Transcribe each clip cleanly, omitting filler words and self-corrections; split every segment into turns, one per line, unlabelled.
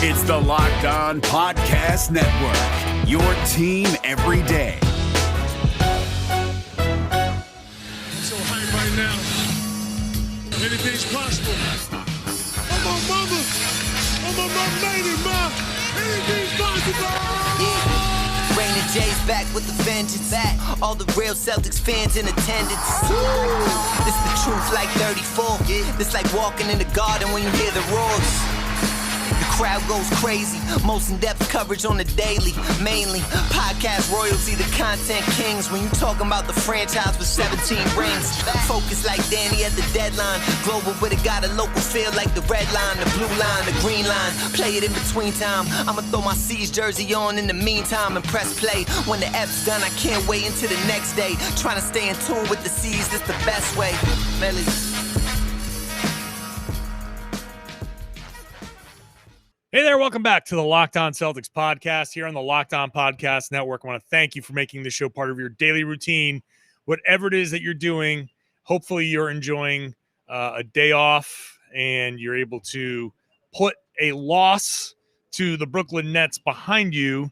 It's the Locked On Podcast Network, your team every day.
So hype right now. Anything's possible. I'm on mama. I'm on my lady, ma. Anything's possible.
Yeah. Rain and J's back with the vengeance. Back. All the real Celtics fans in attendance. This the truth like 34. This like walking in the garden when you hear the roars. The crowd goes crazy. Most in-depth coverage on the daily. Mainly podcast royalty, the content kings. When you talking about the franchise with 17 rings. Focus like Danny at the deadline. Global, but it got a local feel like the red line, the blue line, the green line. Play it in between time. I'ma throw my C's jersey on in the meantime and press play. When the F's done, I can't wait until the next day. Trying to stay in tune with the C's, that's the best way. Melly.
Hey there, welcome back to the Locked On Celtics podcast here on the Locked On Podcast Network. I want to thank you for making this show part of your daily routine. Whatever it is that you're doing, hopefully you're enjoying a day off and you're able to put a loss to the Brooklyn Nets behind you.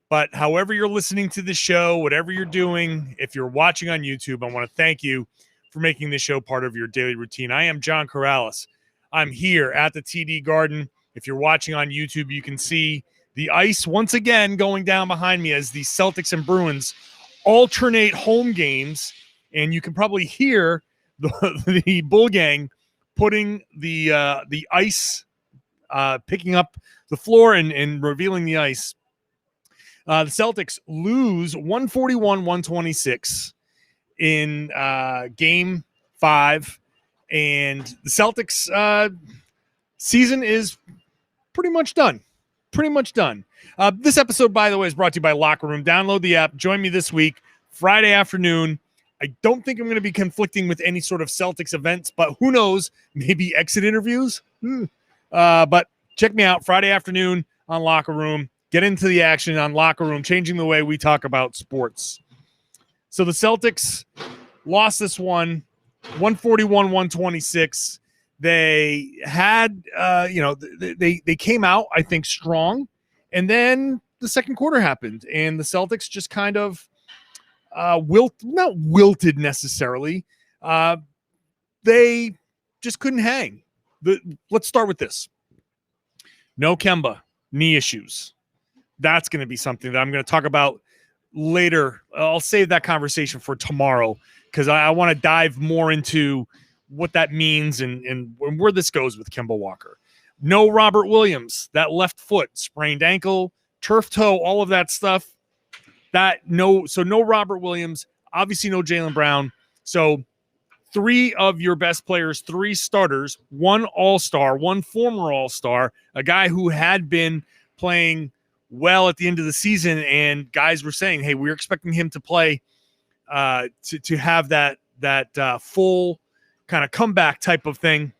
But however you're listening to the show, whatever you're doing, if you're watching on YouTube, I want to thank you for making this show part of your daily routine. I am John Karalis. I'm here at the TD Garden. If you're watching on YouTube, you can see the ice once again going down behind me as the Celtics and Bruins alternate home games. And you can probably hear the Bull Gang putting the ice, picking up the floor and revealing the ice. The Celtics lose 141-126 in Game 5. And the Celtics season is pretty much done. This episode, by the way, is brought to you by Locker Room. Download the app. Join me this week, Friday afternoon. I don't think I'm going to be conflicting with any sort of Celtics events, but who knows? Maybe exit interviews. But check me out Friday afternoon on Locker Room. Get into the action on Locker Room, changing the way we talk about sports. So the Celtics lost this one, 141-126. They had, they came out, I think, strong. And then the second quarter happened. And the Celtics just kind of not wilted necessarily. They just couldn't hang. Let's start with this. No Kemba, knee issues. That's going to be something that I'm going to talk about later. I'll save that conversation for tomorrow because I want to dive more into what that means and where this goes with Kemba Walker. No Robert Williams, that left foot, sprained ankle, turf toe, all of that stuff. No Robert Williams, obviously no Jaylen Brown. So 3 of your best players, 3 starters, 1 all-star, 1 former all-star, a guy who had been playing well at the end of the season, and guys were saying, hey, we're expecting him to play to have that full kind of comeback type of thing.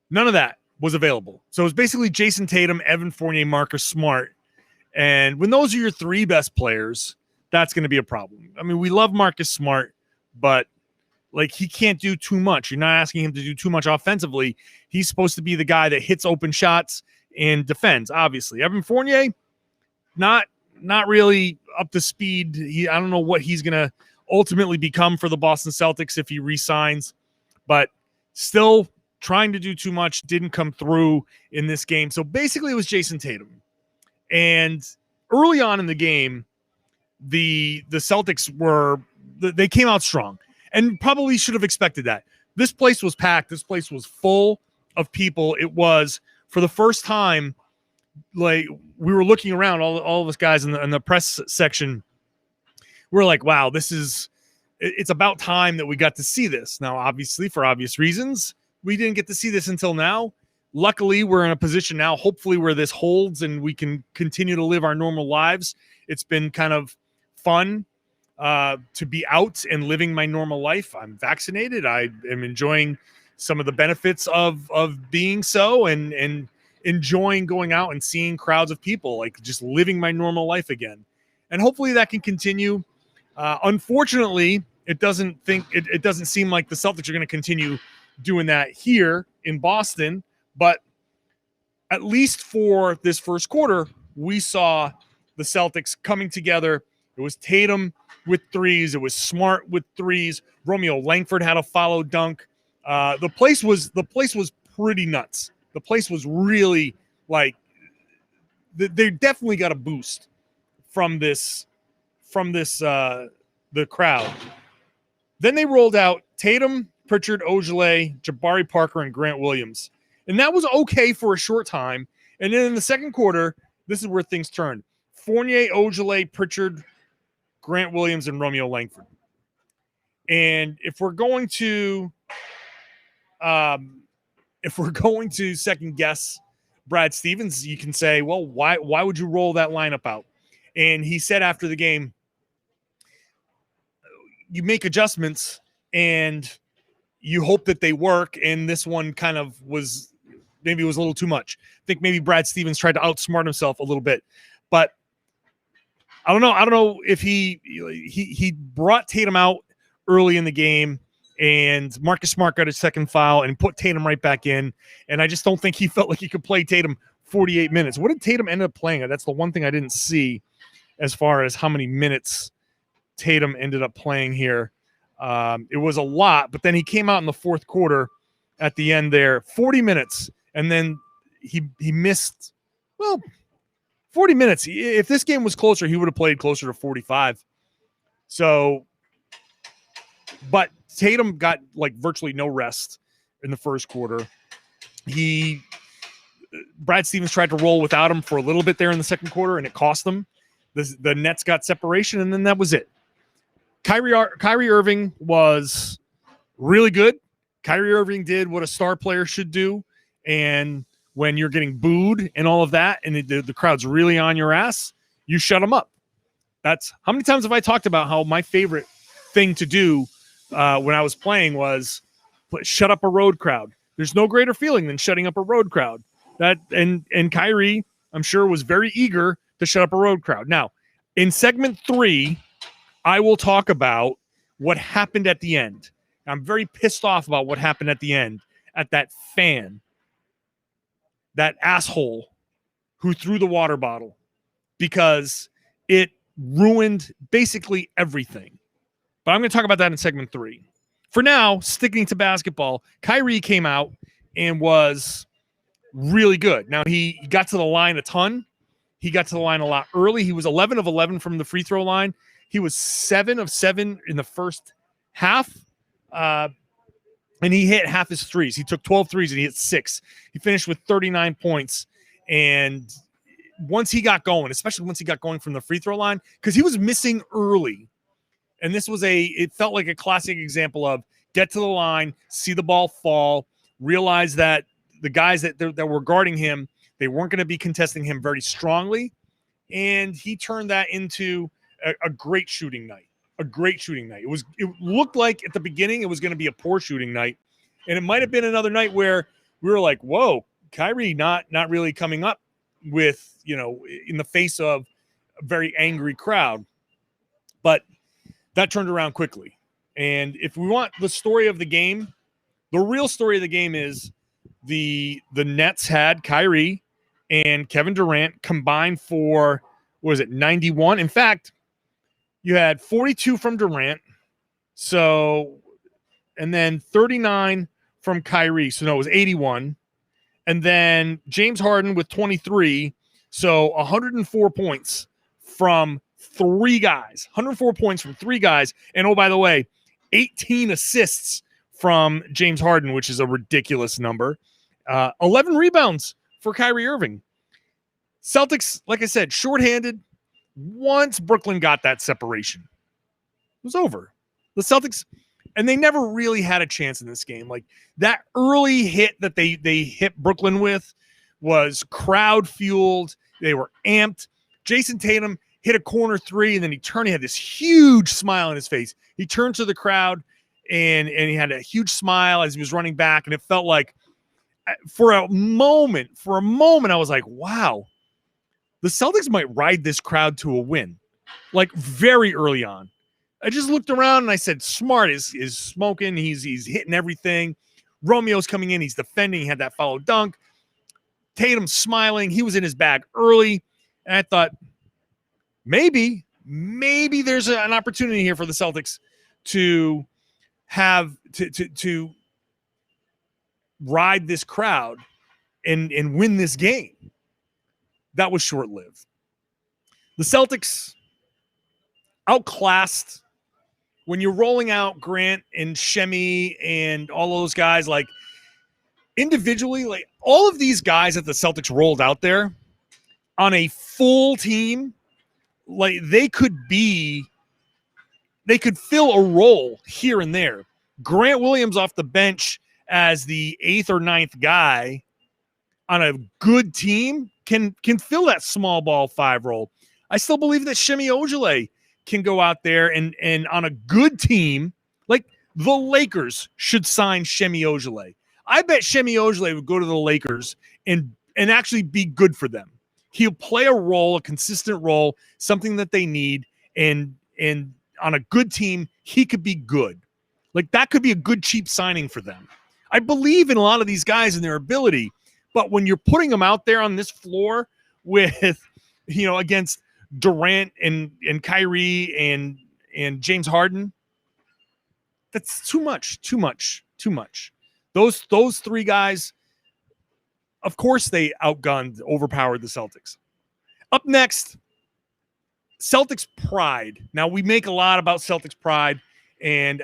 None of that was available. So it was basically Jayson Tatum, Evan Fournier, Marcus Smart. And when those are your 3 best players, that's going to be a problem. I mean, we love Marcus Smart, but he can't do too much. You're not asking him to do too much offensively. He's supposed to be the guy that hits open shots and defends, obviously. Evan Fournier, not really up to speed. I don't know what he's going to ultimately become for the Boston Celtics if he re-signs, but still trying to do too much, didn't come through in this game. So basically it was Jayson Tatum. And early on in the game, the Celtics they came out strong and probably should have expected that. This place was packed. This place was full of people. It was, for the first time, we were looking around, all of us guys in the press section. We're like, wow, it's about time that we got to see this. Now, obviously, for obvious reasons, we didn't get to see this until now. Luckily, we're in a position now, hopefully, where this holds and we can continue to live our normal lives. It's been kind of fun to be out and living my normal life. I'm vaccinated. I am enjoying some of the benefits of being so and enjoying going out and seeing crowds of people, just living my normal life again. And hopefully that can continue. Unfortunately, it doesn't seem like the Celtics are going to continue doing that here in Boston. But at least for this first quarter, we saw the Celtics coming together. It was Tatum with threes. It was Smart with threes. Romeo Langford had a follow dunk. The place was pretty nuts. The place was really like they definitely got a boost from this the crowd. Then they rolled out Tatum, Pritchard, Ojale, Jabari Parker, and Grant Williams. And that was okay for a short time. And then in the second quarter, this is where things turned. Fournier, Ojale, Pritchard, Grant Williams, and Romeo Langford. And if we're going to second guess Brad Stevens, you can say, well, why would you roll that lineup out? And he said after the game, you make adjustments and you hope that they work. And this one kind of was a little too much. I think maybe Brad Stevens tried to outsmart himself a little bit, but I don't know if he brought Tatum out early in the game and Marcus Smart got his second foul and put Tatum right back in. And I just don't think he felt like he could play Tatum 48 minutes. What did Tatum end up playing? That's the one thing I didn't see as far as how many minutes Tatum ended up playing here. It was a lot, but then he came out in the fourth quarter at the end there, 40 minutes, and then he missed, 40 minutes. If this game was closer, he would have played closer to 45. So, but Tatum got like virtually no rest in the first quarter. Brad Stevens tried to roll without him for a little bit there in the second quarter, and it cost them. The Nets got separation, and then that was it. Kyrie Irving was really good. Kyrie Irving did what a star player should do. And when you're getting booed and all of that, and the crowd's really on your ass, you shut them up. That's how many times have I talked about how my favorite thing to do when I was playing was shut up a road crowd. There's no greater feeling than shutting up a road crowd. And Kyrie, I'm sure, was very eager to shut up a road crowd. Now, in segment 3, I will talk about what happened at the end. I'm very pissed off about what happened at the end at that fan, that asshole who threw the water bottle, because it ruined basically everything. But I'm going to talk about that in segment 3. For now, sticking to basketball, Kyrie came out and was really good. Now, he got to the line a ton. He got to the line a lot early. He was 11 of 11 from the free throw line. He was 7 of 7 in the first half. And he hit half his threes. He took 12 threes and he hit 6. He finished with 39 points. And once he got going, especially once he got going from the free throw line, because he was missing early. And this was it felt like a classic example of get to the line, see the ball fall, realize that the guys that were guarding him, they weren't going to be contesting him very strongly. And he turned that into a great shooting night. A great shooting night. It looked like at the beginning it was going to be a poor shooting night. And it might have been another night where we were like, whoa, Kyrie not really coming up with, in the face of a very angry crowd. But that turned around quickly. And if we want the story of the game, the real story of the game is the Nets had Kyrie and Kevin Durant combined for, 91? In fact, you had 42 from Durant, and then 39 from Kyrie. So, no, it was 81. And then James Harden with 23. So, 104 points from 3 guys. 104 points from 3 guys. And, oh, by the way, 18 assists from James Harden, which is a ridiculous number. 11 rebounds for Kyrie Irving. Celtics, like I said, shorthanded. Once Brooklyn got that separation, it was over. The Celtics, and they never really had a chance in this game. Like that early hit that they hit Brooklyn with was crowd fueled. They were amped. Jayson Tatum hit a corner 3, and then he had this huge smile on his face. He turned to the crowd, and he had a huge smile as he was running back, and it felt like for a moment, I was like, wow. The Celtics might ride this crowd to a win, like very early on. I just looked around and I said, Smart is smoking. He's hitting everything. Romeo's coming in. He's defending. He had that follow dunk. Tatum smiling. He was in his bag early. And I thought, maybe there's an opportunity here for the Celtics to have to ride this crowd and win this game. That was short-lived. The Celtics outclassed. When you're rolling out Grant and Shemi and all those guys, like individually, like all of these guys that the Celtics rolled out there on a full team, like they could fill a role here and there. Grant Williams off the bench as the 8th or 9th guy on a good team can fill that small ball 5 role. I still believe that Shemi Ojale can go out there and on a good team, like the Lakers should sign Shemi Ojale. I bet Shemi Ojale would go to the Lakers and actually be good for them. He'll play a role, a consistent role, something that they need, and on a good team, he could be good. Like that could be a good cheap signing for them. I believe in a lot of these guys and their ability, but when you're putting them out there on this floor with, against Durant and Kyrie and James Harden, that's too much. Those 3 guys, of course they overpowered the Celtics. Up next, Celtics pride. Now we make a lot about Celtics pride, and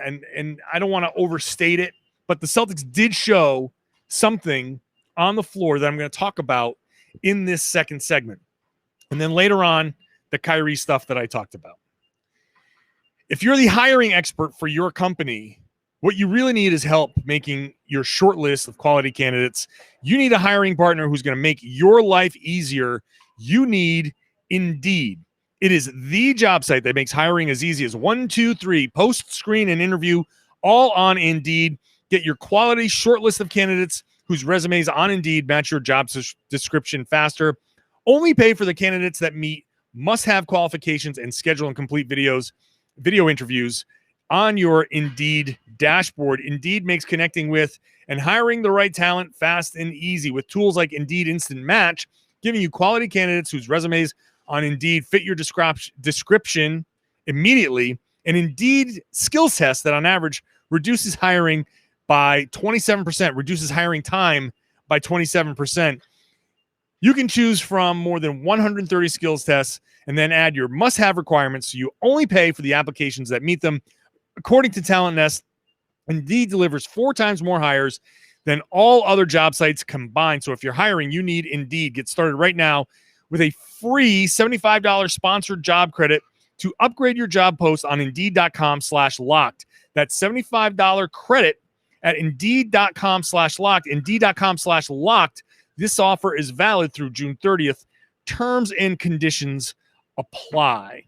I don't want to overstate it, but the Celtics did show something on the floor that I'm going to talk about in this second segment. And then later on, the Kyrie stuff that I talked about. If you're the hiring expert for your company, what you really need is help making your short list of quality candidates. You need a hiring partner who's going to make your life easier. You need Indeed. It is the job site that makes hiring as easy as 1, 2, 3, post, screen, and interview, all on Indeed. Get your quality short list of candidates whose resumes on Indeed match your job description faster. Only pay for the candidates that meet must-have qualifications and schedule and complete video interviews on your Indeed dashboard. Indeed makes connecting with and hiring the right talent fast and easy with tools like Indeed Instant Match, giving you quality candidates whose resumes on Indeed fit your description immediately, and Indeed skills test that on average reduces hiring by 27%, reduces hiring time by 27%. You can choose from more than 130 skills tests and then add your must-have requirements so you only pay for the applications that meet them. According to Talent Nest, Indeed delivers 4 times more hires than all other job sites combined. So if you're hiring, you need Indeed. Get started right now with a free $75 sponsored job credit to upgrade your job post on Indeed.com/locked. That's $75 credit at Indeed.com/locked. Indeed.com/locked. This offer is valid through June 30th. Terms and conditions apply.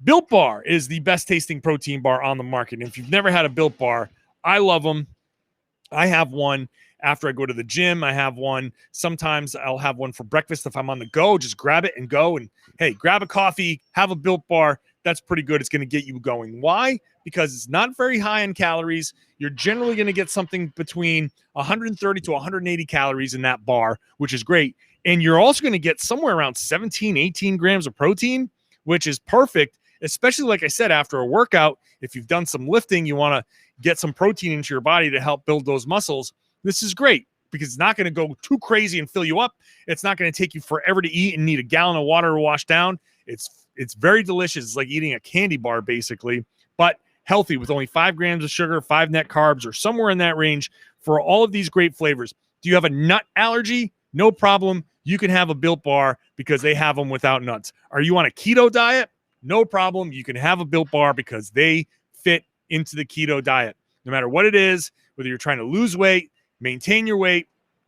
Built Bar is the best tasting protein bar on the market. And if you've never had a Built Bar, I love them. I have one after I go to the gym. I have one. Sometimes I'll have one for breakfast if I'm on the go. Just grab it and go. And hey, grab a coffee, have a Built Bar. That's pretty good. It's going to get you going. Why? Because it's not very high in calories. You're generally going to get something between 130 to 180 calories in that bar, which is great. And you're also going to get somewhere around 17, 18 grams of protein, which is perfect, especially, like I said, after a workout. If you've done some lifting, you want to get some protein into your body to help build those muscles. This is great because it's not going to go too crazy and fill you up. It's not going to take you forever to eat and need a gallon of water to wash down. It's very delicious. It's like eating a candy bar, basically, but healthy with only 5 grams of sugar, 5 net carbs, or somewhere in that range for all of these great flavors. Do you have a nut allergy? No problem. You can have a Built Bar because they have them without nuts. Are you on a keto diet? No problem. You can have a Built Bar because they fit into the keto diet. No matter what it is, whether you're trying to lose weight, maintain your weight,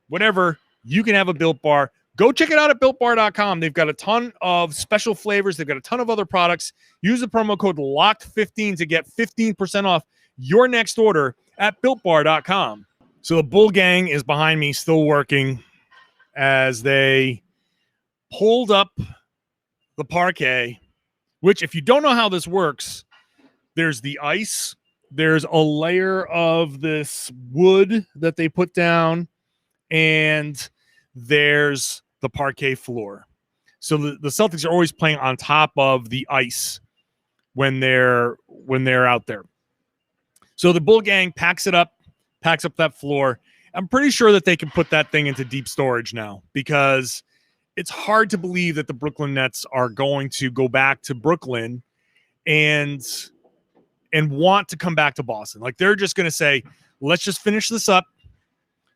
whatever, you can have a Built Bar. Go check it out at BuiltBar.com. They've got a ton of special flavors. They've got a ton of other products. Use the promo code LOCKED15 to get 15% off your next order at BuiltBar.com. So the Bull Gang is behind me, still working as they pulled up the parquet, which, if you don't know how this works, there's the ice. There's a layer of this wood that they put down, and there's the parquet floor. So the Celtics are always playing on top of the ice when they're out there. So the Bull Gang packs up that floor. I'm pretty sure that they can put that thing into deep storage now, because it's hard to believe that the Brooklyn Nets are going to go back to Brooklyn and want to come back to Boston. Like, they're just going to say, let's just finish this up,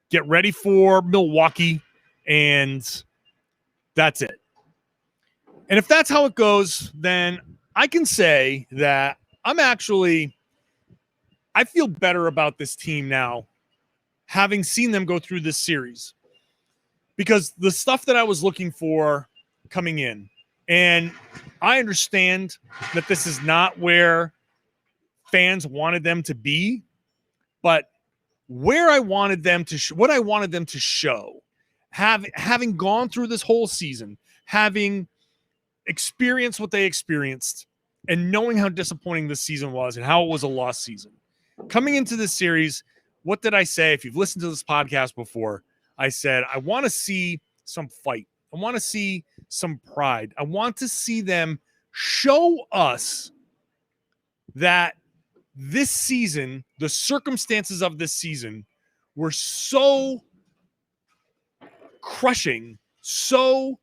get ready for Milwaukee, and that's it. And if that's how it goes, then I can say that I feel better about this team now, having seen them go through this series, because the stuff that I was looking for coming in, and I understand that this is not where fans wanted them to be, but where I wanted them to what I wanted them to show, having gone through this whole season, having experienced what they experienced, and knowing how disappointing this season was and how it was a lost season. Coming into this series, what did I say? If you've listened to this podcast before, I said, I want to see some fight. I want to see some pride. I want to see them show us that this season, the circumstances of this season were so crushing, so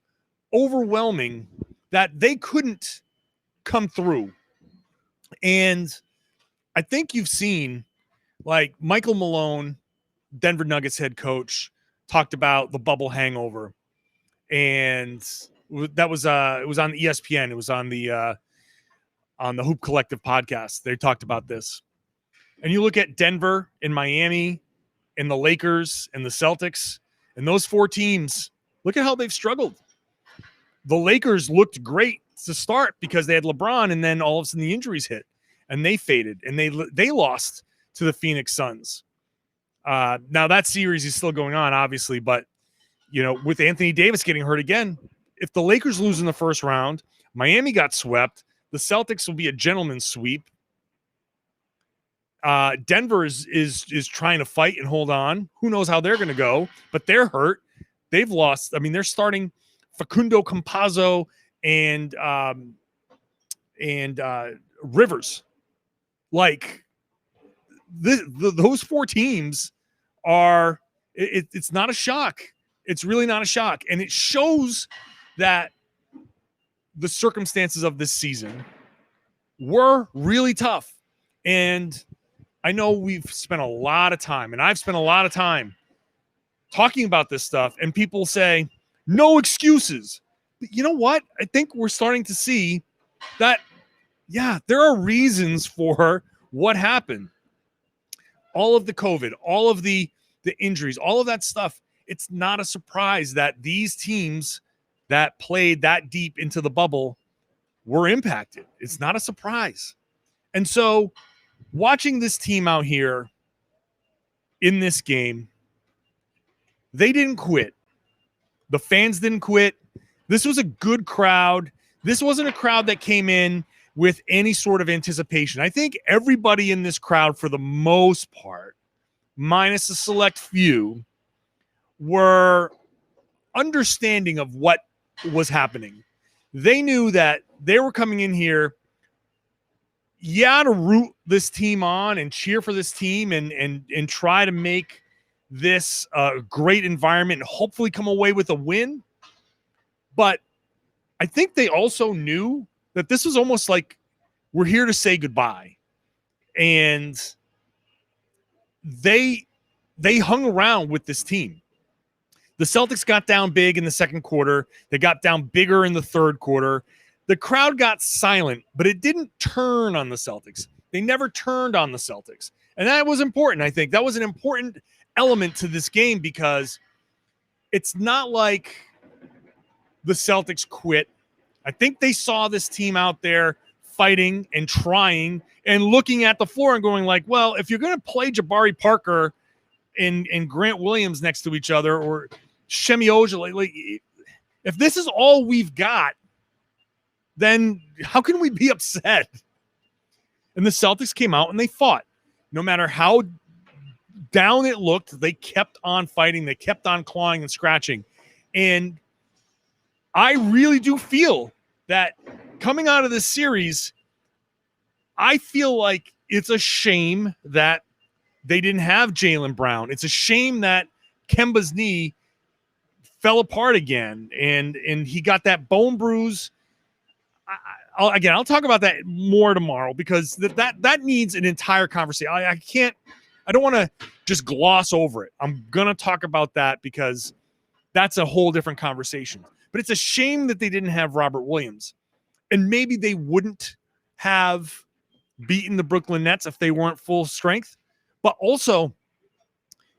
overwhelming that they couldn't come through. And I think you've seen, like, Michael Malone, Denver Nuggets head coach, talked about the bubble hangover. And that was it was on ESPN. It was on the Hoop Collective podcast. They talked about this. And you look at Denver and Miami and the Lakers and the Celtics and those four teams, look at how they've struggled. The Lakers looked great to start because they had LeBron, and then all of a sudden the injuries hit and they faded, and they lost to the Phoenix Suns. Now that series is still going on, obviously, but with Anthony Davis getting hurt again, if the Lakers lose in the first round, Miami got swept, the Celtics will be a gentleman's sweep. Denver is trying to fight and hold on. Who knows how they're going to go, but they're hurt. They've lost. I mean, they're starting Facundo Campazzo and Rivers. Like, those four teams are. It's not a shock. It's really not a shock, and it shows that the circumstances of this season were really tough. And I know we've spent a lot of time, and I've spent a lot of time talking about this stuff, and people say, no excuses. But you know what? I think we're starting to see that, yeah, there are reasons for what happened. All of the COVID, all of the injuries, all of that stuff. It's not a surprise that these teams that played that deep into the bubble were impacted. It's not a surprise. And so watching this team out here in this game, they didn't quit. The fans didn't quit. This was a good crowd. This wasn't a crowd that came in with any sort of anticipation. I think everybody in this crowd, for the most part, minus a select few, were understanding of what was happening. They knew that they were coming in here, to root this team on and cheer for this team and try to make this a great environment and hopefully come away with a win. But I think they also knew that this was almost like, we're here to say goodbye. And they hung around with this team. The Celtics got down big in the second quarter. They got down bigger in the third quarter. The crowd got silent, but it didn't turn on the Celtics. They never turned on the Celtics. And that was important, I think. That was an important element to this game, because it's not like the Celtics quit. I think they saw this team out there fighting and trying and looking at the floor and going like, well, if you're going to play Jabari Parker and Grant Williams next to each other, or Shemi Ojeleye, like, if this is all we've got, then how can we be upset? And the Celtics came out and they fought. No matter how down it looked, they kept on fighting. They kept on clawing and scratching. And I really do feel that coming out of this series, I feel like it's a shame that they didn't have Jaylen Brown. It's a shame that Kemba's knee fell apart again, and he got that bone bruise. I'll talk about that more tomorrow, because that needs an entire conversation. I don't want to just gloss over it. I'm going to talk about that because that's a whole different conversation. But it's a shame that they didn't have Robert Williams. And maybe they wouldn't have beaten the Brooklyn Nets if they weren't full strength. But also,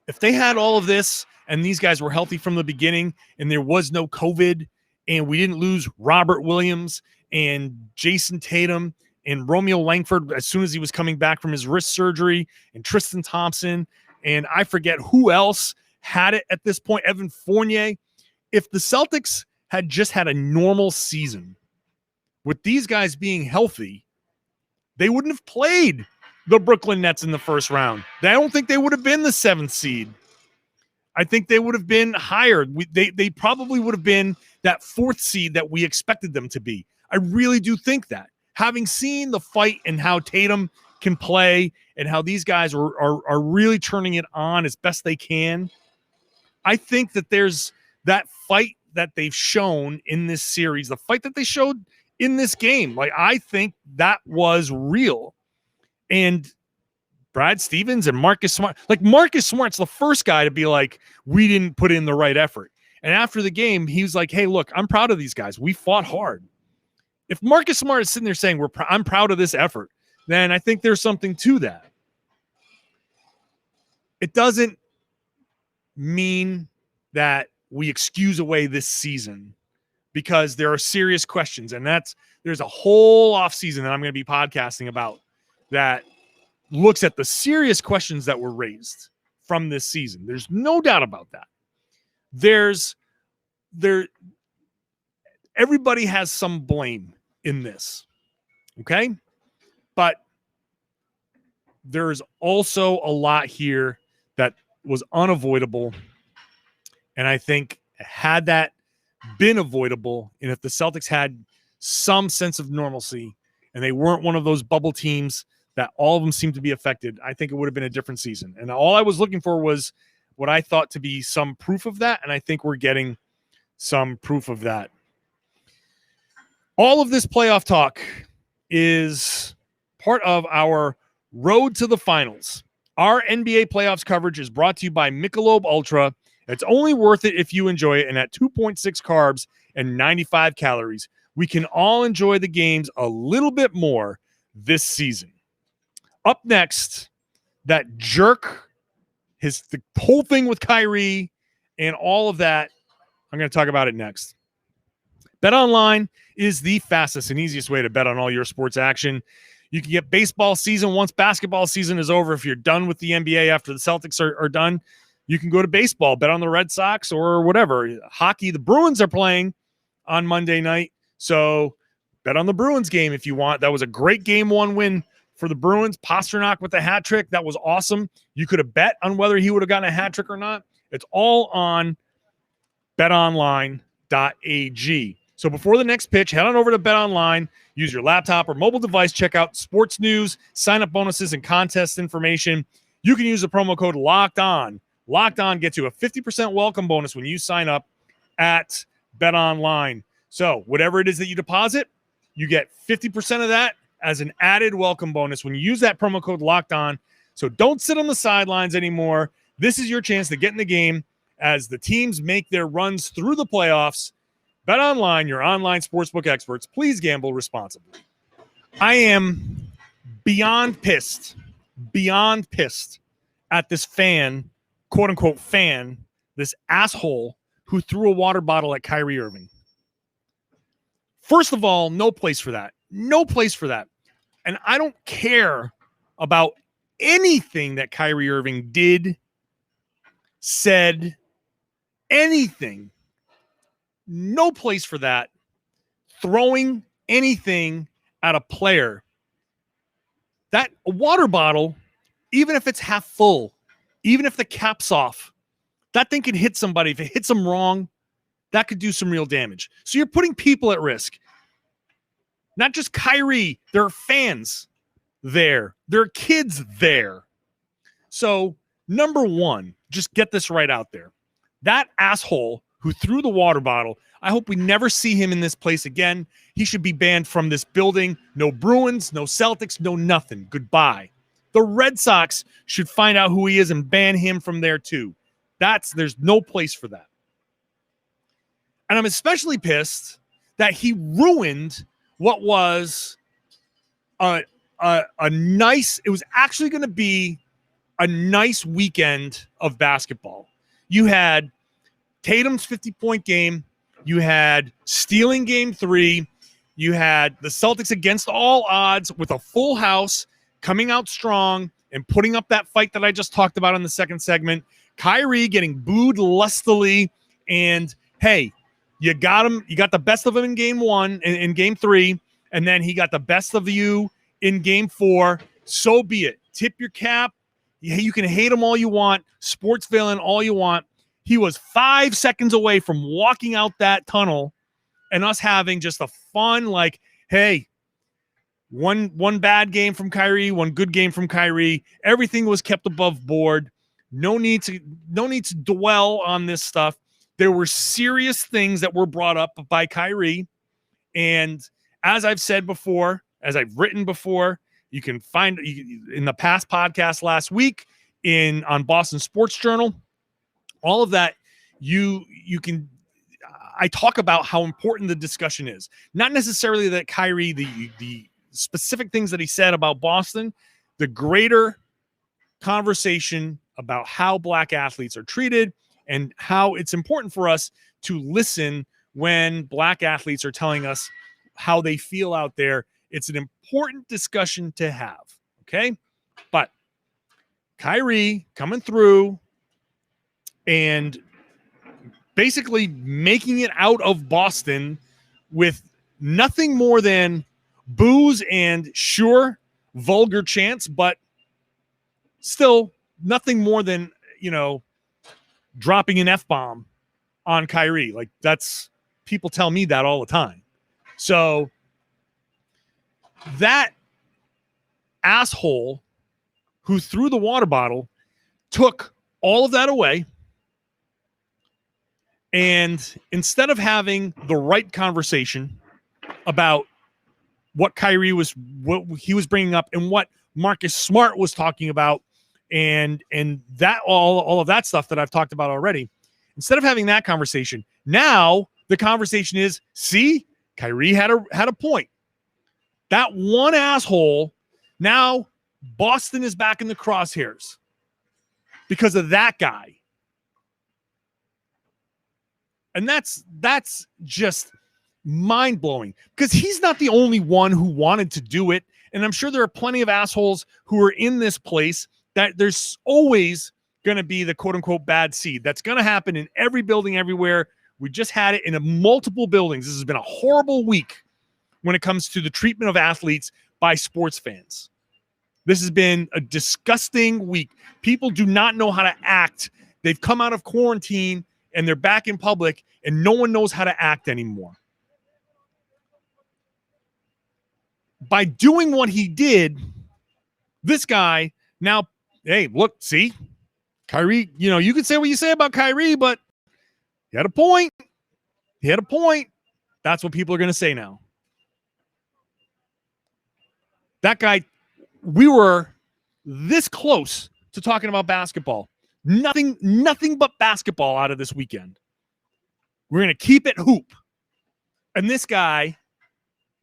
if they had all of this and these guys were healthy from the beginning and there was no COVID and we didn't lose Robert Williams and Jayson Tatum and Romeo Langford as soon as he was coming back from his wrist surgery, and Tristan Thompson, and I forget who else had it at this point, Evan Fournier. If the Celtics had just had a normal season with these guys being healthy, they wouldn't have played the Brooklyn Nets in the first round. I don't think they would have been the 7th seed. I think they would have been higher. They probably would have been that 4th seed that we expected them to be. I really do think that. Having seen the fight and how Tatum can play and how these guys are really turning it on as best they can, I think that there's that fight that they've shown in this series, the fight that they showed in this game. Like, I think that was real. And Brad Stevens and Marcus Smart, like Marcus Smart's the first guy to be like, we didn't put in the right effort. And after the game, he was like, hey, look, I'm proud of these guys. We fought hard. If Marcus Smart is sitting there saying I'm proud of this effort, then I think there's something to that. It doesn't mean that we excuse away this season, because there are serious questions, and there's a whole offseason that I'm going to be podcasting about that looks at the serious questions that were raised from this season. There's no doubt about that. Everybody has some blame in this, okay? But there's also a lot here that was unavoidable, and I think had that been avoidable, and if the Celtics had some sense of normalcy and they weren't one of those bubble teams that all of them seem to be affected, I think it would have been a different season. And all I was looking for was what I thought to be some proof of that, and I think we're getting some proof of that. All of this playoff talk is part of our road to the finals. Our NBA playoffs coverage is brought to you by Michelob Ultra. It's only worth it if you enjoy it, and at 2.6 carbs and 95 calories, we can all enjoy the games a little bit more this season. Up next, that jerk, the whole thing with Kyrie and all of that, I'm going to talk about it next. BetOnline is the fastest and easiest way to bet on all your sports action. You can get baseball season once basketball season is over. If you're done with the NBA after the Celtics are done, you can go to baseball, bet on the Red Sox or whatever. Hockey, the Bruins are playing on Monday night, so bet on the Bruins game if you want. That was a great Game 1 win for the Bruins. Pasternak with the hat trick. That was awesome. You could have bet on whether he would have gotten a hat trick or not. It's all on betonline.ag. So before the next pitch, head on over to BetOnline, use your laptop or mobile device, check out sports news, sign-up bonuses, and contest information. You can use the promo code LOCKEDON. Locked On gets you a 50% welcome bonus when you sign up at BetOnline. So whatever it is that you deposit, you get 50% of that as an added welcome bonus when you use that promo code Locked On. So don't sit on the sidelines anymore. This is your chance to get in the game as the teams make their runs through the playoffs. BetOnline, your online sportsbook experts. Please gamble responsibly. I am beyond pissed at this fan, quote-unquote fan, this asshole who threw a water bottle at Kyrie Irving. First of all, no place for that. No place for that. And I don't care about anything that Kyrie Irving did, said, anything. No place for that. Throwing anything at a player. That a water bottle, even if it's half full, even if the cap's off, that thing can hit somebody. If it hits them wrong, that could do some real damage. So you're putting people at risk. Not just Kyrie, there are fans there. There are kids there. So, number one, just get this right out there. That asshole who threw the water bottle, I hope we never see him in this place again. He should be banned from this building. No Bruins, no Celtics, no nothing. Goodbye. The Red Sox should find out who he is and ban him from there too. There's no place for that. And I'm especially pissed that he ruined what was a nice, it was actually going to be a nice weekend of basketball. You had Tatum's 50-point game. You had stealing game 3. You had the Celtics against all odds with a full house coming out strong and putting up that fight that I just talked about in the second segment. Kyrie getting booed lustily. And hey, you got him. You got the best of him in game 1, in game 3. And then he got the best of you in game 4. So be it. Tip your cap. You can hate him all you want. Sports villain all you want. He was 5 seconds away from walking out that tunnel and us having just a fun, like, hey, one bad game from Kyrie, one good game from Kyrie. Everything was kept above board. No need to dwell on this stuff. There were serious things that were brought up by Kyrie. And as I've said before, as I've written before, you can find in the past podcast last week on Boston Sports Journal, all of that, you can, I talk about how important the discussion is. Not necessarily that Kyrie, the specific things that he said about Boston, the greater conversation about how black athletes are treated and how it's important for us to listen when black athletes are telling us how they feel out there. It's an important discussion to have, okay? But Kyrie coming through and basically making it out of Boston with nothing more than boos and sure, vulgar chants, but still nothing more than, dropping an F-bomb on Kyrie. Like, that's, people tell me that all the time. So that asshole who threw the water bottle took all of that away. And instead of having the right conversation about what he was bringing up and what Marcus Smart was talking about, and that all of that stuff that I've talked about already, instead of having that conversation, now the conversation is, see, Kyrie had a point. That one asshole, now Boston is back in the crosshairs because of that guy. And that's just mind-blowing because he's not the only one who wanted to do it. And I'm sure there are plenty of assholes who are in this place that there's always going to be the quote-unquote bad seed. That's going to happen in every building everywhere. We just had it in multiple buildings. This has been a horrible week when it comes to the treatment of athletes by sports fans. This has been a disgusting week. People do not know how to act. They've come out of quarantine and they're back in public and no one knows how to act anymore. By doing what he did, this guy now, hey, look, see, Kyrie, you can say what you say about Kyrie, but he had a point. He had a point. That's what people are going to say now. That guy, we were this close to talking about basketball. Nothing but basketball out of this weekend. We're going to keep it hoop. And this guy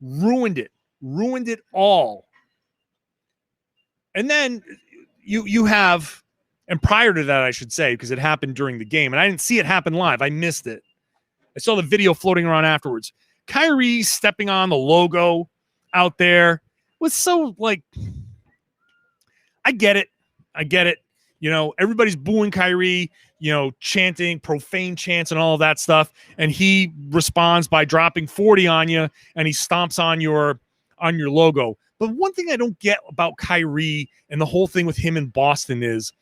ruined it all. And then you have, and prior to that, I should say, because it happened during the game, and I didn't see it happen live. I missed it. I saw the video floating around afterwards. Kyrie stepping on the logo out there was so, like, I get it. Everybody's booing Kyrie, chanting profane chants and all of that stuff. And he responds by dropping 40 on you and he stomps on your logo. But one thing I don't get about Kyrie and the whole thing with him in Boston is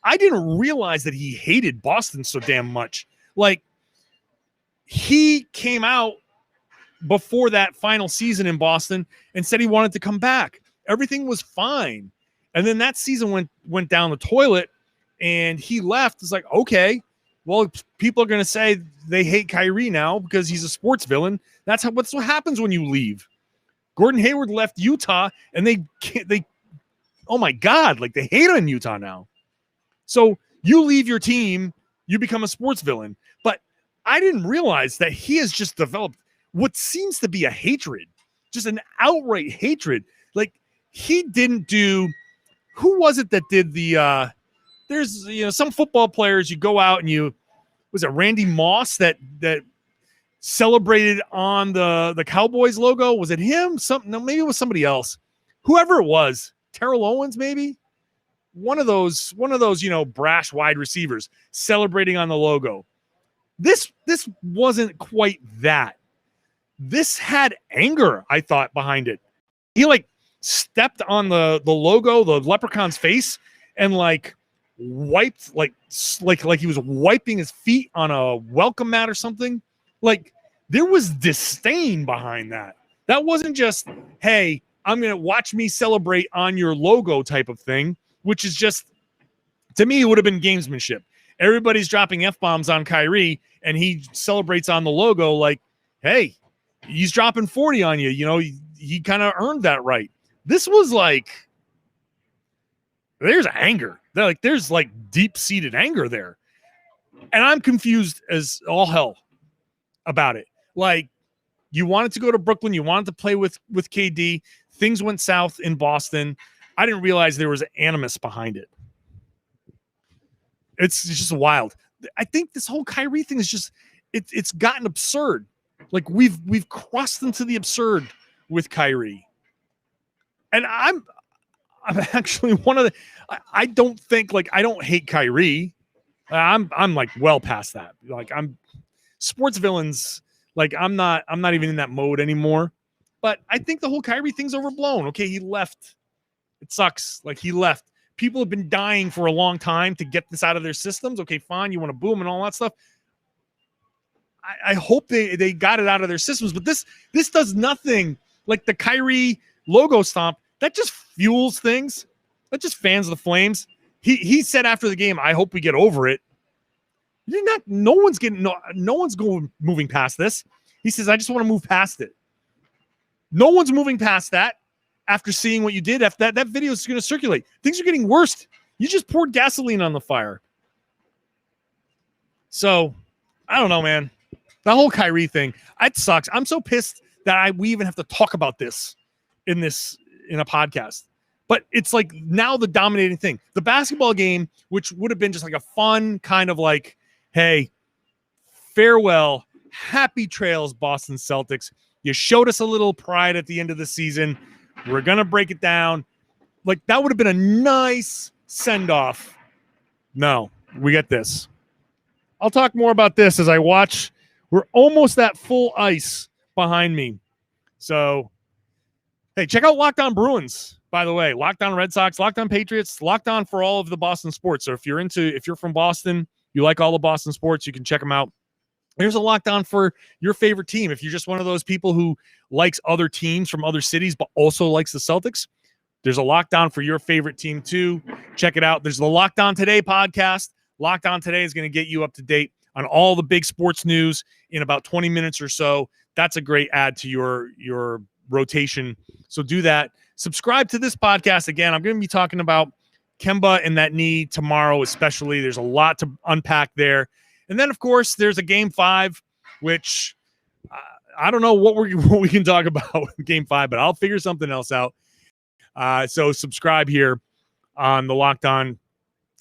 I didn't realize that he hated Boston so damn much. Like, he came out before that final season in Boston and said he wanted to come back. Everything was fine. And then that season went down the toilet and he left. It's like, okay, well, people are going to say they hate Kyrie now because he's a sports villain. That's what happens when you leave. Gordon Hayward left Utah and they oh my God, like they hate him in Utah now. So you leave your team, you become a sports villain. But I didn't realize that he has just developed what seems to be a hatred, just an outright hatred. Like he didn't do, who was it that did the, there's, some football players, you go out and was it Randy Moss that celebrated on the Cowboys logo? Was it him? No, maybe it was somebody else. Whoever it was, Terrell Owens, maybe? One of those, brash wide receivers celebrating on the logo. This wasn't quite that. This had anger, I thought, behind it. He stepped on the logo, the leprechaun's face, and wiped like he was wiping his feet on a welcome mat or something. Like there was disdain behind that. That wasn't just, hey, I'm going to watch me celebrate on your logo type of thing, which is just, to me, it would have been gamesmanship. Everybody's dropping F-bombs on Kyrie, and he celebrates on the logo like, hey, he's dropping 40 on you. He kind of earned that right. This was there's anger. There's deep-seated anger there. And I'm confused as all hell about it. You wanted to go to Brooklyn. You wanted to play with KD. Things went south in Boston. I didn't realize there was animus behind it. It's just wild. I think this whole Kyrie thing is just, it's gotten absurd. We've crossed into the absurd with Kyrie. And I'm actually one of the, I don't think I don't hate Kyrie. I'm well past that. I'm sports villains. I'm not even in that mode anymore. But I think the whole Kyrie thing's overblown. Okay, he left. It sucks. He left. People have been dying for a long time to get this out of their systems. Okay, fine. You want to boo him and all that stuff. I hope they got it out of their systems. But this does nothing. The Kyrie logo stomp, that just fuels things. That just fans the flames. He said after the game, I hope we get over it. No one's moving past this. He says, I just want to move past it. No one's moving past that after seeing what you did. After that video is going to circulate. Things are getting worse. You just poured gasoline on the fire. So, I don't know, man. The whole Kyrie thing, it sucks. I'm so pissed that we even have to talk about this in a podcast. But it's now the dominating thing. The basketball game, which would have been just a fun kind of hey, farewell, happy trails, Boston Celtics. You showed us a little pride at the end of the season. We're going to break it down. That would have been a nice send-off. No, we get this. I'll talk more about this as I watch. We're almost at full ice behind me. So, hey, check out Locked On Bruins, by the way. Locked On Red Sox, Locked On Patriots, Locked On for all of the Boston sports. So if you're from Boston, you like all the Boston sports, you can check them out. There's a Locked On for your favorite team. If you're just one of those people who likes other teams from other cities but also likes the Celtics, there's a Locked On for your favorite team too. Check it out. There's the Locked On Today podcast. Locked On Today is going to get you up to date on all the big sports news in about 20 minutes or so. That's a great add to your rotation. So do that. Subscribe to this podcast. Again, I'm going to be talking about Kemba and that knee tomorrow especially. There's a lot to unpack there. And then, of course, there's a Game 5, which I don't know what we can talk about in Game 5, but I'll figure something else out. So subscribe here on the Locked On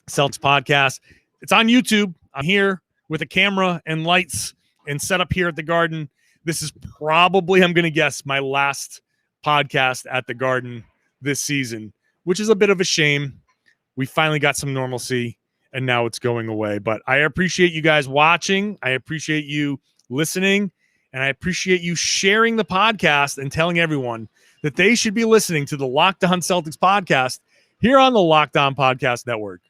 Celtics podcast. It's on YouTube. I'm here with a camera and lights and set up here at the Garden. This is probably, I'm going to guess, my last podcast at the Garden this season, which is a bit of a shame. We finally got some normalcy, and now it's going away. But I appreciate you guys watching. I appreciate you listening, and I appreciate you sharing the podcast and telling everyone that they should be listening to the Locked On Celtics podcast here on the Locked On Podcast Network.